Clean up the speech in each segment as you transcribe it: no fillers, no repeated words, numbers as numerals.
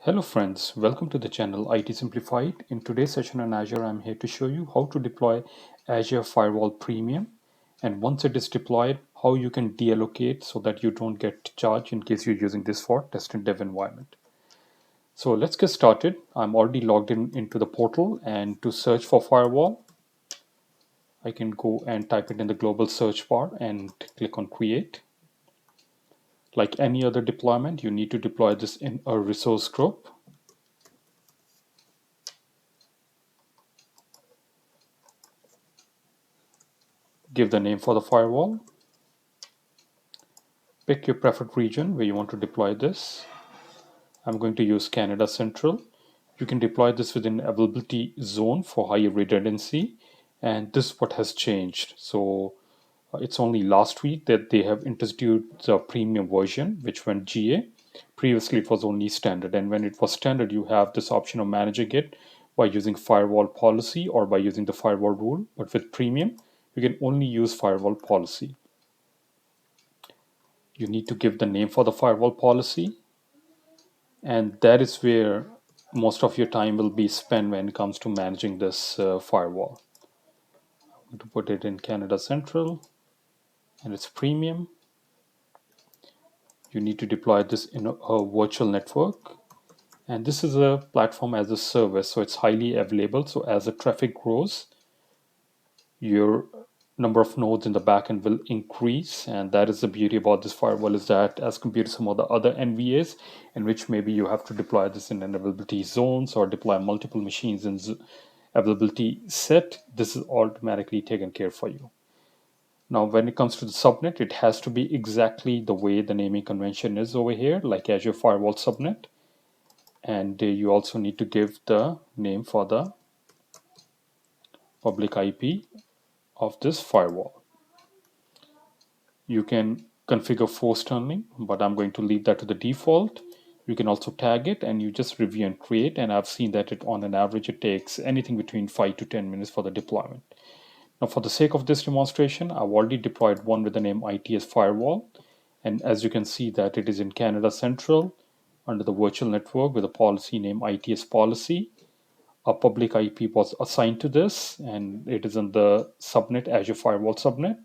Hello friends, welcome to the channel IT Simplified. In today's session on Azure, I'm here to show you how to deploy Azure Firewall Premium. And once it is deployed, how you can deallocate so that you don't get charged in case you're using this for test and dev environment. So let's get started. I'm already logged in into the portal, and to search for firewall, I can go and type it in the global search bar and click on create. Like any other deployment, you need to deploy this in a resource group. Give the name for the firewall. Pick your preferred region where you want to deploy this. I'm going to use Canada Central. You can deploy this within availability zone for higher redundancy. And this is what has changed. So it's only last week that they have introduced the premium version, which went GA. Previously, it was only standard. And when it was standard, you have this option of managing it by using firewall policy or by using the firewall rule. But with premium, you can only use firewall policy. You need to give the name for the firewall policy, and that is where most of your time will be spent when it comes to managing this firewall. I'm going to put it in Canada Central, and it's premium. You need to deploy this in a virtual network, and this is a platform as a service, so it's highly available. So as the traffic grows, your number of nodes in the backend will increase, and that is the beauty about this firewall, is that as compared to some of the other NVAs in which maybe you have to deploy this in an availability zones or deploy multiple machines in availability set, this is automatically taken care for you. Now when it comes to the subnet, it has to be exactly the way the naming convention is over here, like Azure Firewall Subnet. And you also need to give the name for the public IP of this firewall. You can configure force tunneling, but I'm going to leave that to the default. You can also tag it, and you just review and create. And I've seen that on an average, it takes anything between 5 to 10 minutes for the deployment. Now, for the sake of this demonstration, I've already deployed one with the name ITS Firewall. And as you can see that it is in Canada Central under the virtual network with a policy name ITS policy. A public IP was assigned to this, and it is in the subnet, Azure Firewall subnet,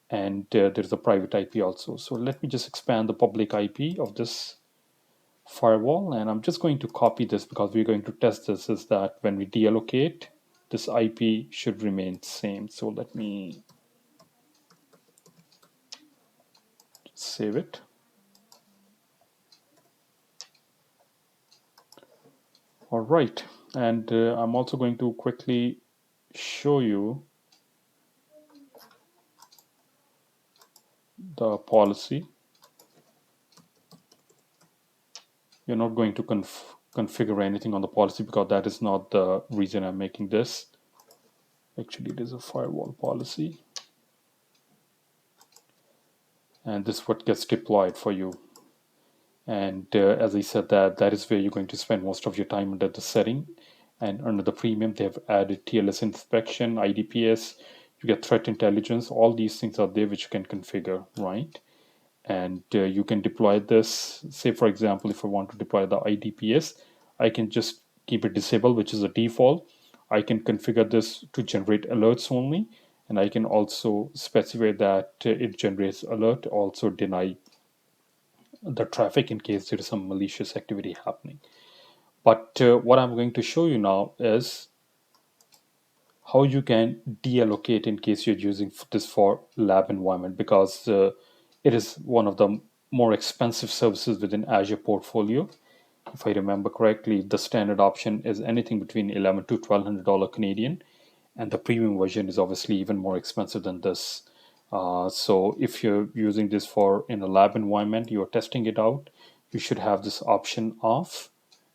and there's a private IP also. So let me just expand the public IP of this firewall, and I'm just going to copy this because we're going to test this, is that when we deallocate, this IP should remain same. So let me save it. All right, and I'm also going to quickly show you the policy. You're not going to configure anything on the policy because that is not the reason I'm making this. Actually, it is a firewall policy, and this is what gets deployed for you. And as I said, that is where you're going to spend most of your time under the setting. And under the premium, they have added TLS inspection, IDPS, you get threat intelligence. All these things are there which you can configure, right? And you can deploy this. Say, for example, if I want to deploy the IDPS, I can just keep it disabled, which is a default. I can configure this to generate alerts only. And I can also specify that it generates alert, also deny the traffic in case there is some malicious activity happening. But what I'm going to show you now is how you can deallocate in case you're using this for lab environment, because it is one of the more expensive services within Azure portfolio. If I remember correctly, the standard option is anything between $11 to $1,200 Canadian, and the premium version is obviously even more expensive than this. So if you're using this for in a lab environment, you're testing it out, you should have this option of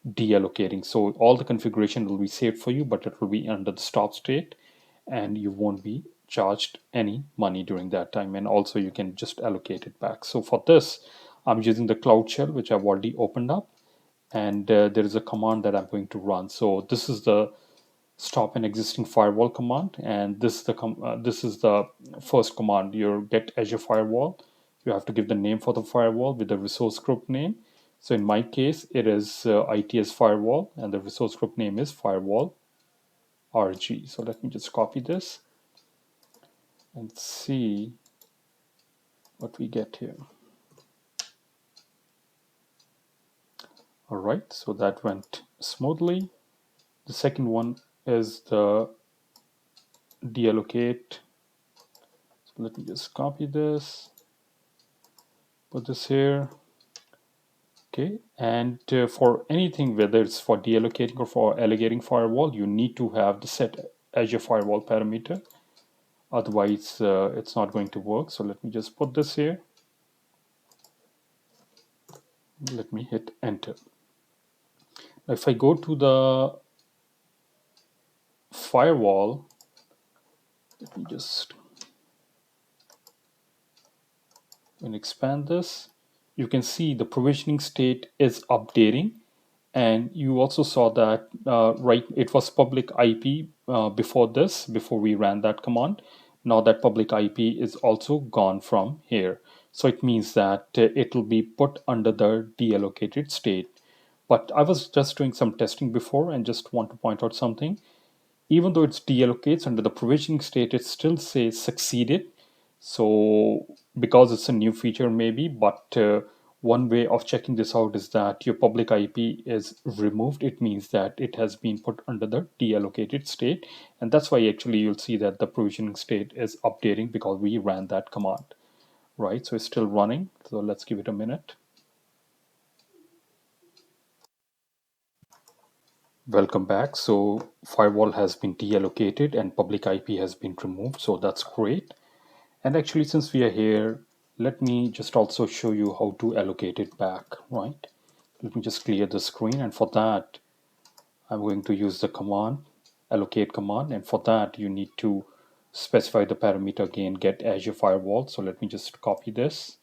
deallocating. So all the configuration will be saved for you, but it will be under the stop state, and you won't be charged any money during that time. And also you can just allocate it back. So for this, I'm using the Cloud Shell, which I've already opened up, and there is a command that I'm going to run. So this is the stop an existing firewall command, and this is the first command. Your get Azure firewall, you have to give the name for the firewall with the resource group name. So in my case, it is ITS firewall, and the resource group name is firewall RG. So let me just copy this and see what we get here. All right, so that went smoothly. The second one is the deallocate. So let me just copy this, put this here. Okay, and for anything, whether it's for deallocating or for allocating firewall, you need to have the set Azure firewall parameter. Otherwise, it's not going to work. So let me just put this here. Let me hit enter. If I go to the firewall, let me just and expand this. You can see the provisioning state is updating, and you also saw that right, it was public IP before this, before we ran that command. Now that public IP is also gone from here, so it means that it will be put under the deallocated state. But I was just doing some testing before and just want to point out something. Even though it's deallocates under the provisioning state, it still says succeeded. So because it's a new feature maybe, but one way of checking this out is that your public IP is removed. It means that it has been put under the deallocated state. And that's why actually you'll see that the provisioning state is updating because we ran that command, right? So it's still running. So let's give it a minute. Welcome back. So firewall has been deallocated and public IP has been removed. So that's great. And actually, since we are here, let me just also show you how to allocate it back, right? Let me just clear the screen. And for that, I'm going to use the command, allocate command. And for that, you need to specify the parameter again, get Azure firewall. So let me just copy this.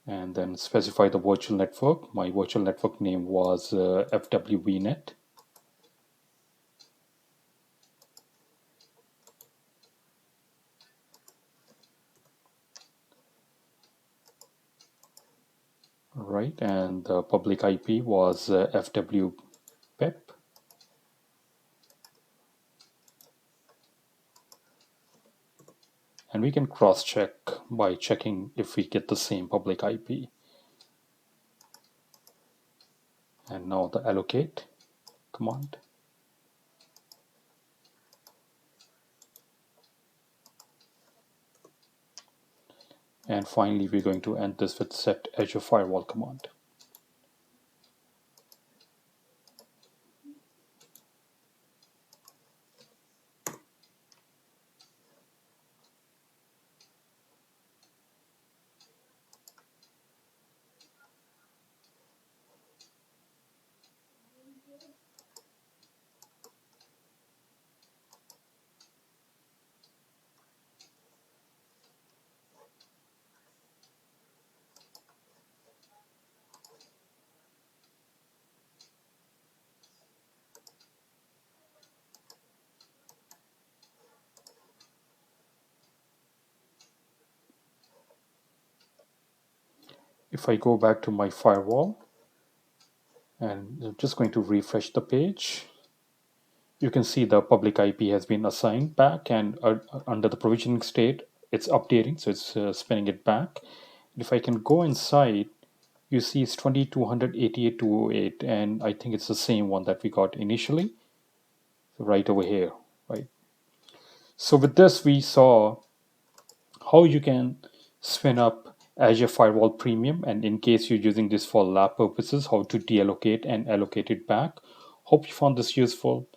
And then specify the virtual network. My virtual network name was FWVNet. Right, and the public IP was FWPEP. And we can cross-check by checking if we get the same public IP. And now the allocate command. And finally, we're going to end this with set Azure firewall command. If I go back to my firewall and I'm just going to refresh the page, you can see the public IP has been assigned back, and under the provisioning state, it's updating, so it's spinning it back. And if I can go inside, you see it's 2288.208, and I think it's the same one that we got initially, so right over here, right? So with this, we saw how you can spin up Azure Firewall Premium, and in case you're using this for lab purposes, how to deallocate and allocate it back. Hope you found this useful.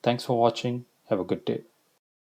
Thanks for watching. Have a good day.